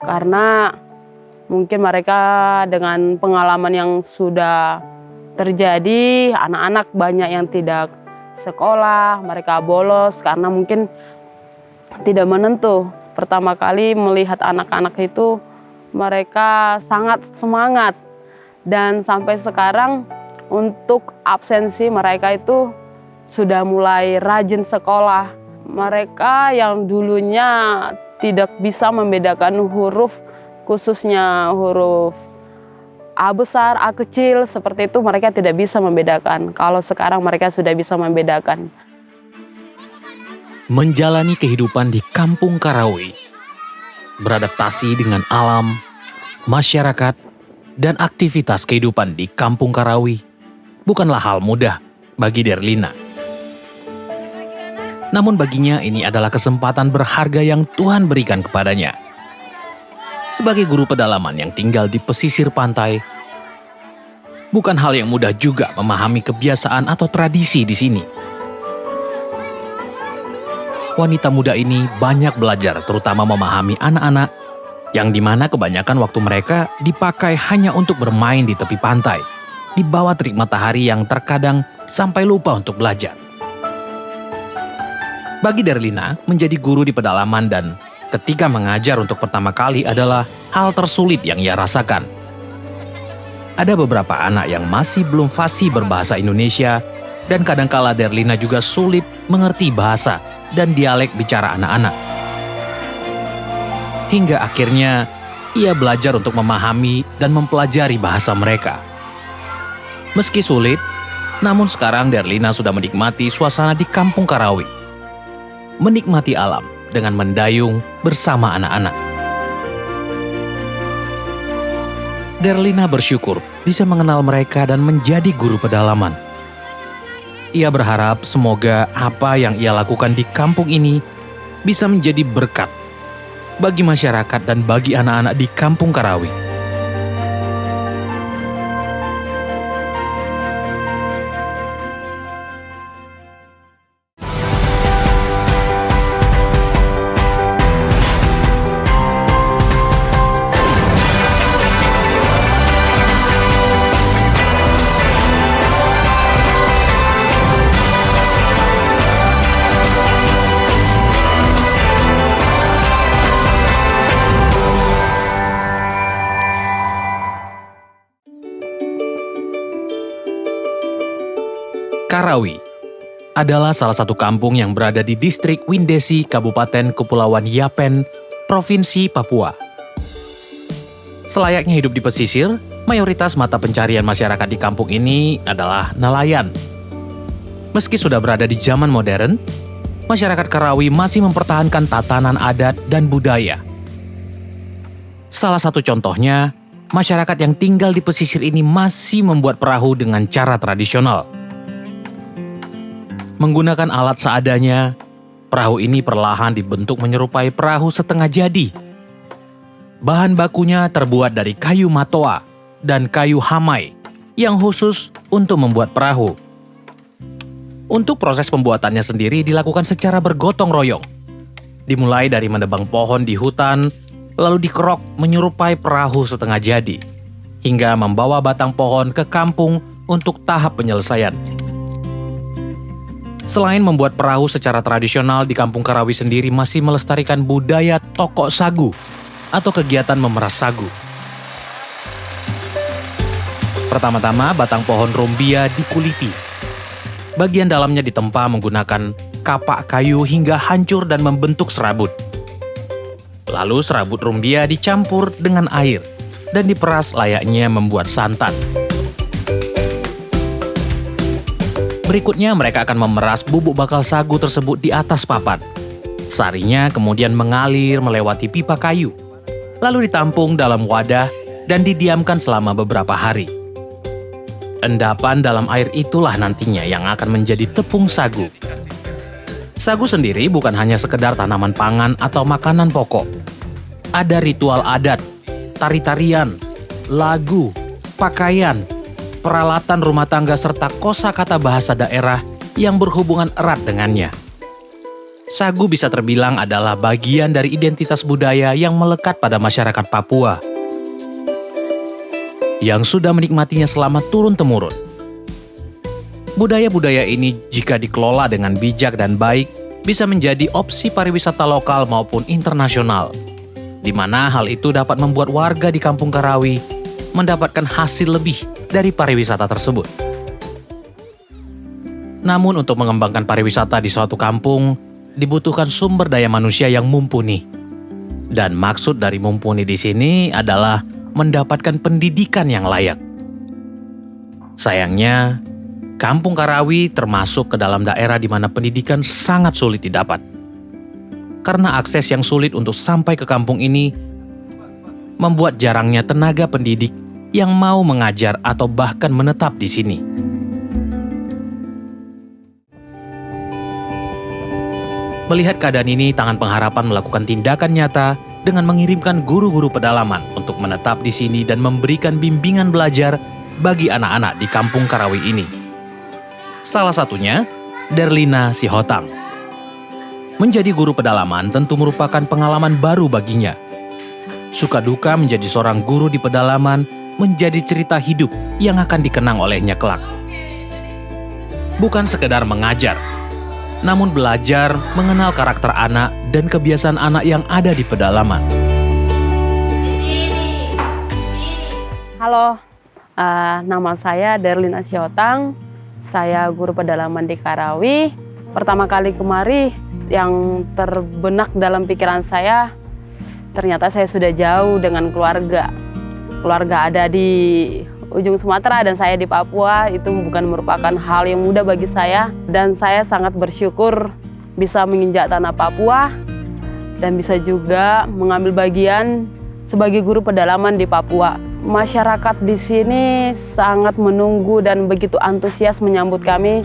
karena mungkin mereka dengan pengalaman yang sudah terjadi, anak-anak banyak yang tidak sekolah, mereka bolos karena mungkin tidak menentu. Pertama kali melihat anak-anak itu mereka sangat semangat, dan sampai sekarang untuk absensi mereka itu sudah mulai rajin sekolah. Mereka yang dulunya tidak bisa membedakan huruf, khususnya huruf A besar, A kecil, seperti itu mereka tidak bisa membedakan. Kalau sekarang mereka sudah bisa membedakan. Menjalani kehidupan di Kampung Karawi, beradaptasi dengan alam, masyarakat, dan aktivitas kehidupan di Kampung Karawi bukanlah hal mudah bagi Derlina. Namun baginya ini adalah kesempatan berharga yang Tuhan berikan kepadanya. Sebagai guru pedalaman yang tinggal di pesisir pantai, bukan hal yang mudah juga memahami kebiasaan atau tradisi di sini. Wanita muda ini banyak belajar, terutama memahami anak-anak, yang dimana kebanyakan waktu mereka dipakai hanya untuk bermain di tepi pantai, di bawah terik matahari yang terkadang sampai lupa untuk belajar. Bagi Derlina, menjadi guru di pedalaman dan ketika mengajar untuk pertama kali adalah hal tersulit yang ia rasakan. Ada beberapa anak yang masih belum fasih berbahasa Indonesia, dan kadangkala Derlina juga sulit mengerti bahasa dan dialek bicara anak-anak. Hingga akhirnya, ia belajar untuk memahami dan mempelajari bahasa mereka. Meski sulit, namun sekarang Derlina sudah menikmati suasana di Kampung Karawi. Menikmati alam dengan mendayung bersama anak-anak. Derlina bersyukur bisa mengenal mereka dan menjadi guru pedalaman. Ia berharap semoga apa yang ia lakukan di kampung ini bisa menjadi berkat bagi masyarakat dan bagi anak-anak di Kampung Karawi. Karawi adalah salah satu kampung yang berada di distrik Windesi, Kabupaten Kepulauan Yapen, Provinsi Papua. Selayaknya hidup di pesisir, mayoritas mata pencarian masyarakat di kampung ini adalah nelayan. Meski sudah berada di zaman modern, masyarakat Karawi masih mempertahankan tatanan adat dan budaya. Salah satu contohnya, masyarakat yang tinggal di pesisir ini masih membuat perahu dengan cara tradisional. Menggunakan alat seadanya, perahu ini perlahan dibentuk menyerupai perahu setengah jadi. Bahan bakunya terbuat dari kayu matoa dan kayu hamai yang khusus untuk membuat perahu. Untuk proses pembuatannya sendiri dilakukan secara bergotong royong. Dimulai dari menebang pohon di hutan, lalu dikerok menyerupai perahu setengah jadi, hingga membawa batang pohon ke kampung untuk tahap penyelesaian. Selain membuat perahu secara tradisional, di Kampung Karawi sendiri masih melestarikan budaya tokok sagu atau kegiatan memeras sagu. Pertama-tama, batang pohon rumbia dikuliti. Bagian dalamnya ditempa menggunakan kapak kayu hingga hancur dan membentuk serabut. Lalu serabut rumbia dicampur dengan air dan diperas layaknya membuat santan. Berikutnya mereka akan memeras bubuk bakal sagu tersebut di atas papan. Sarinya kemudian mengalir melewati pipa kayu, lalu ditampung dalam wadah dan didiamkan selama beberapa hari. Endapan dalam air itulah nantinya yang akan menjadi tepung sagu. Sagu sendiri bukan hanya sekedar tanaman pangan atau makanan pokok. Ada ritual adat, tari-tarian, lagu, pakaian, peralatan rumah tangga serta kosakata bahasa daerah yang berhubungan erat dengannya. sagu bisa terbilang adalah bagian dari identitas budaya yang melekat pada masyarakat Papua, yang sudah menikmatinya selama turun-temurun. Budaya-budaya ini jika dikelola dengan bijak dan baik, bisa menjadi opsi pariwisata lokal maupun internasional, di mana hal itu dapat membuat warga di Kampung Karawi mendapatkan hasil lebih dari pariwisata tersebut. Namun untuk mengembangkan pariwisata di suatu kampung, dibutuhkan sumber daya manusia yang mumpuni. Dan maksud dari mumpuni di sini adalah mendapatkan pendidikan yang layak. Sayangnya, Kampung Karawi termasuk ke dalam daerah di mana pendidikan sangat sulit didapat. Karena akses yang sulit untuk sampai ke kampung ini, membuat jarangnya tenaga pendidik yang mau mengajar atau bahkan menetap di sini. Melihat keadaan ini, Tangan Pengharapan melakukan tindakan nyata dengan mengirimkan guru-guru pedalaman untuk menetap di sini dan memberikan bimbingan belajar bagi anak-anak di Kampung Karawi ini. Salah satunya, Derlina Sihotang. Menjadi guru pedalaman tentu merupakan pengalaman baru baginya. Suka duka menjadi seorang guru di pedalaman menjadi cerita hidup yang akan dikenang olehnya kelak. Bukan sekedar mengajar, namun belajar mengenal karakter anak dan kebiasaan anak yang ada di pedalaman. Halo, nama saya Derlina Sihotang. Saya guru pedalaman di Karawi. Pertama kali kemari yang terbenak dalam pikiran saya, ternyata saya sudah jauh dengan keluarga. Keluarga ada di ujung Sumatera dan saya di Papua. Itu bukan merupakan hal yang mudah bagi saya. Dan saya sangat bersyukur bisa menginjak tanah Papua dan bisa juga mengambil bagian sebagai guru pedalaman di Papua. Masyarakat di sini sangat menunggu dan begitu antusias menyambut kami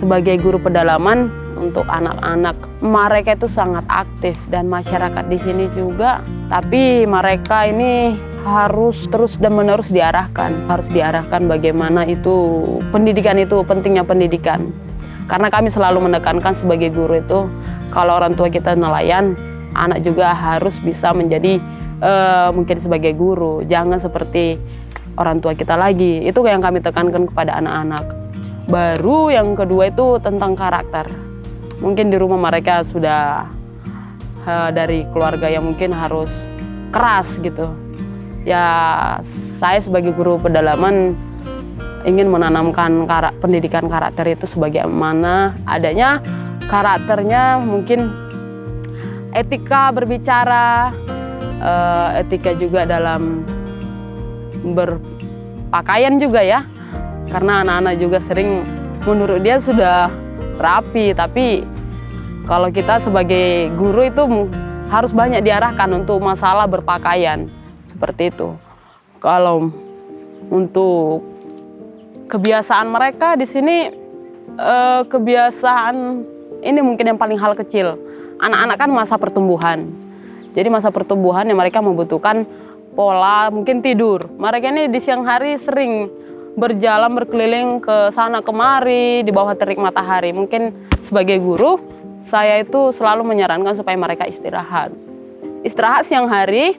sebagai guru pedalaman untuk anak-anak. Mereka itu sangat aktif dan masyarakat di sini juga. Tapi mereka ini harus terus dan menerus diarahkan. Harus diarahkan bagaimana itu pendidikan itu, pentingnya pendidikan. Karena kami selalu menekankan sebagai guru itu, kalau orang tua kita nelayan, anak juga harus bisa menjadi mungkin sebagai guru, jangan seperti orang tua kita lagi. Itu yang kami tekankan kepada anak-anak. Baru yang kedua itu tentang karakter. Mungkin di rumah mereka sudah dari keluarga yang mungkin harus keras gitu. Ya saya sebagai guru pedalaman ingin menanamkan pendidikan karakter itu sebagaimana adanya karakternya, mungkin etika berbicara, etika juga dalam berpakaian juga ya, karena anak-anak juga sering menurut dia sudah rapi, tapi kalau kita sebagai guru itu harus banyak diarahkan untuk masalah berpakaian seperti itu. Kalau untuk kebiasaan mereka di sini, kebiasaan ini mungkin yang paling hal kecil. Anak-anak kan masa pertumbuhan. Jadi masa pertumbuhan yang mereka membutuhkan pola mungkin tidur. Mereka ini di siang hari sering berjalan berkeliling ke sana kemari di bawah terik matahari. Mungkin sebagai guru, saya itu selalu menyarankan supaya mereka istirahat. Istirahat siang hari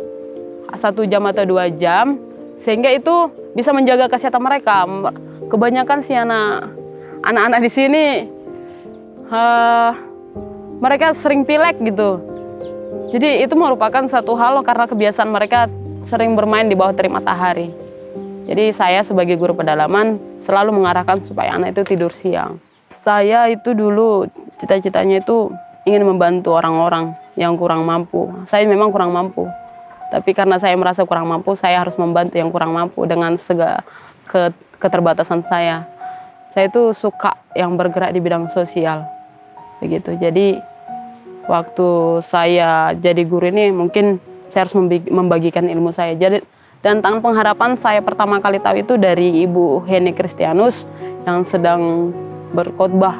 1 jam atau 2 jam, sehingga itu bisa menjaga kesehatan mereka. Kebanyakan si anak-anak di sini mereka sering pilek gitu. Jadi itu merupakan satu hal karena kebiasaan mereka sering bermain di bawah terik matahari. Jadi saya sebagai guru pedalaman selalu mengarahkan supaya anak itu tidur siang. Saya itu dulu cita-citanya itu ingin membantu orang-orang yang kurang mampu. Saya memang kurang mampu. Tapi karena saya merasa kurang mampu, saya harus membantu yang kurang mampu dengan segala keterbatasan saya. Saya itu suka yang bergerak di bidang sosial. Begitu. Jadi waktu saya jadi guru ini mungkin saya harus membagikan ilmu saya. Dan Tangan Pengharapan saya pertama kali tahu itu dari Ibu Heni Kristianus yang sedang berkhotbah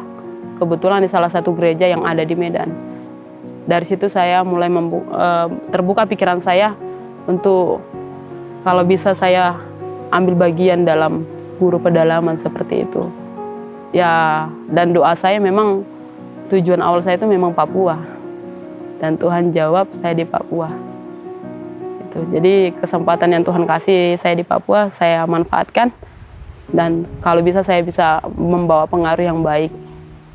kebetulan di salah satu gereja yang ada di Medan. Dari situ saya mulai terbuka pikiran saya untuk kalau bisa saya ambil bagian dalam guru pedalaman seperti itu. Ya, dan doa saya memang tujuan awal saya itu memang Papua. Dan Tuhan jawab saya di Papua. Jadi kesempatan yang Tuhan kasih saya di Papua, saya manfaatkan. Dan kalau bisa saya bisa membawa pengaruh yang baik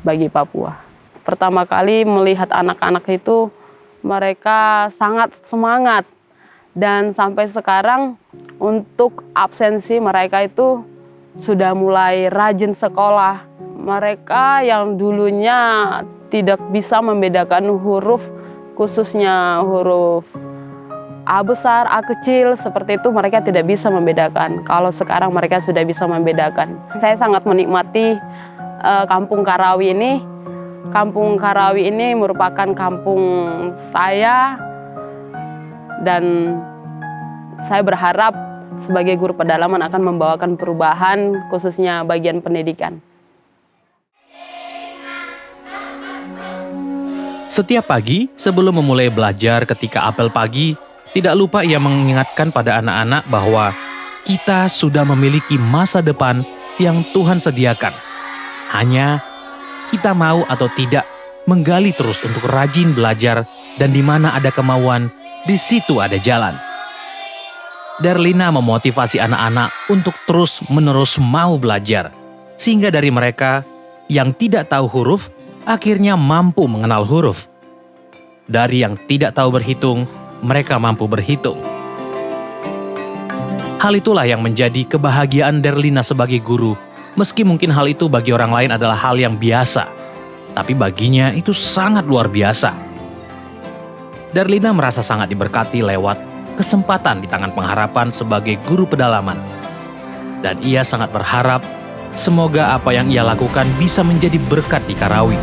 bagi Papua. Pertama kali melihat anak-anak itu, mereka sangat semangat. Dan sampai sekarang untuk absensi mereka itu sudah mulai rajin sekolah. Mereka yang dulunya tidak bisa membedakan huruf, khususnya huruf A besar, A kecil, seperti itu mereka tidak bisa membedakan. Kalau sekarang mereka sudah bisa membedakan. Saya sangat menikmati Kampung Karawi ini. Kampung Karawi ini merupakan kampung saya. Dan saya berharap sebagai guru pedalaman akan membawakan perubahan, khususnya bagian pendidikan. Setiap pagi, sebelum memulai belajar ketika apel pagi, tidak lupa ia mengingatkan pada anak-anak bahwa kita sudah memiliki masa depan yang Tuhan sediakan. Hanya kita mau atau tidak menggali terus untuk rajin belajar, dan di mana ada kemauan, di situ ada jalan. Derlina memotivasi anak-anak untuk terus-menerus mau belajar, sehingga dari mereka yang tidak tahu huruf, akhirnya mampu mengenal huruf. Dari yang tidak tahu berhitung, mereka mampu berhitung. Hal itulah yang menjadi kebahagiaan Derlina sebagai guru, meski mungkin hal itu bagi orang lain adalah hal yang biasa, tapi baginya itu sangat luar biasa. Derlina merasa sangat diberkati lewat kesempatan di Tangan Pengharapan sebagai guru pedalaman. Dan ia sangat berharap semoga apa yang ia lakukan bisa menjadi berkat di Karawi.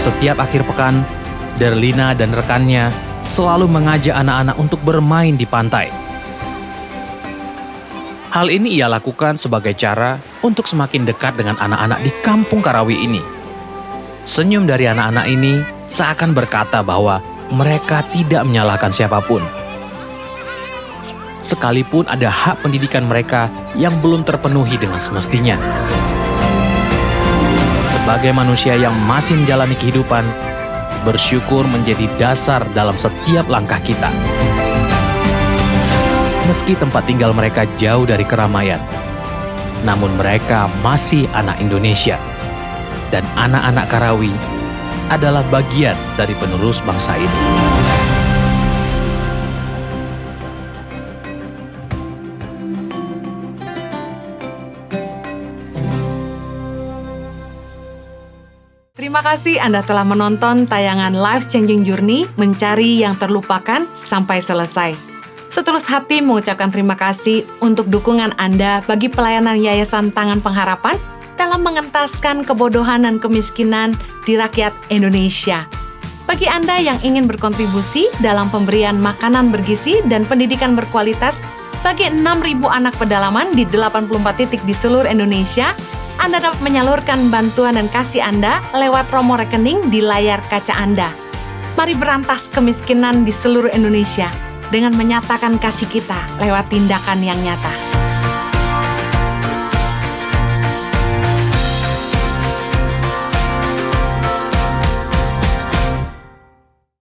Setiap akhir pekan, Derlina dan rekannya selalu mengajak anak-anak untuk bermain di pantai. Hal ini ia lakukan sebagai cara untuk semakin dekat dengan anak-anak di Kampung Karawi ini. Senyum dari anak-anak ini seakan berkata bahwa mereka tidak menyalahkan siapapun. Sekalipun ada hak pendidikan mereka yang belum terpenuhi dengan semestinya. Sebagai manusia yang masih menjalani kehidupan, bersyukur menjadi dasar dalam setiap langkah kita. Meski tempat tinggal mereka jauh dari keramaian, namun mereka masih anak Indonesia. Dan anak-anak Karawi adalah bagian dari penerus bangsa ini. Terima kasih Anda telah menonton tayangan Life Changing Journey Mencari Yang Terlupakan sampai selesai. Setulus hati mengucapkan terima kasih untuk dukungan Anda bagi pelayanan Yayasan Tangan Pengharapan dalam mengentaskan kebodohan dan kemiskinan di rakyat Indonesia. Bagi Anda yang ingin berkontribusi dalam pemberian makanan bergizi dan pendidikan berkualitas bagi 6.000 anak pedalaman di 84 titik di seluruh Indonesia, Anda dapat menyalurkan bantuan dan kasih Anda lewat promo rekening di layar kaca Anda. Mari berantas kemiskinan di seluruh Indonesia dengan menyatakan kasih kita lewat tindakan yang nyata.